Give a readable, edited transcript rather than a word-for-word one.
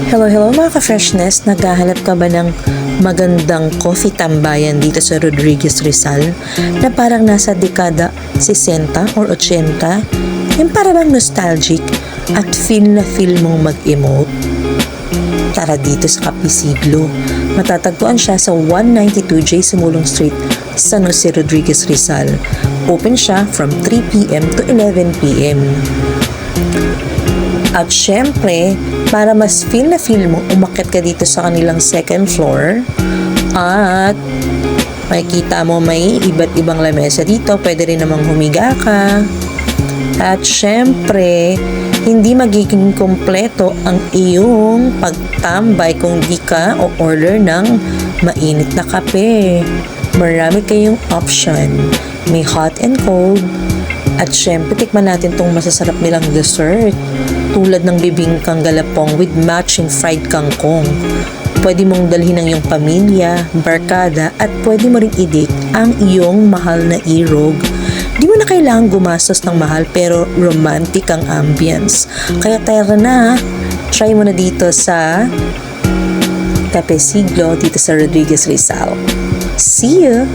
Hello mga ka-freshness! Naghahanap ka ba ng magandang coffee tambayan dito sa Rodriguez Rizal na parang nasa dekada 60 or 80? Yung parang nostalgic at feel na feel mong mag-emote? Tara dito sa Kapisiglo. Matatagpuan siya sa 192J Sumulong Street, San Jose, Rodriguez Rizal. Open siya from 3 p.m. to 11 p.m. At syempre, para mas feel na feel mo, umakyat ka dito sa kanilang second floor at makikita mo may iba't ibang lamesa dito. Pwede rin namang humiga ka. At syempre, hindi magiging kompleto ang iyong pagtambay kung di ka o order ng mainit na kape. Marami kayong option. May hot and cold. At syempre, tikman natin tong masasarap nilang dessert. Tulad ng bibingkang galapong with matching fried kangkong. Pwede mong dalhin ang iyong pamilya, barkada, at pwede mo ring idik ang iyong mahal na irog. Di mo na kailangang gumastos ng mahal pero romantic ang ambience. Kaya tara na, try mo na dito sa Kapisiglo dito sa Rodriguez Rizal. See you!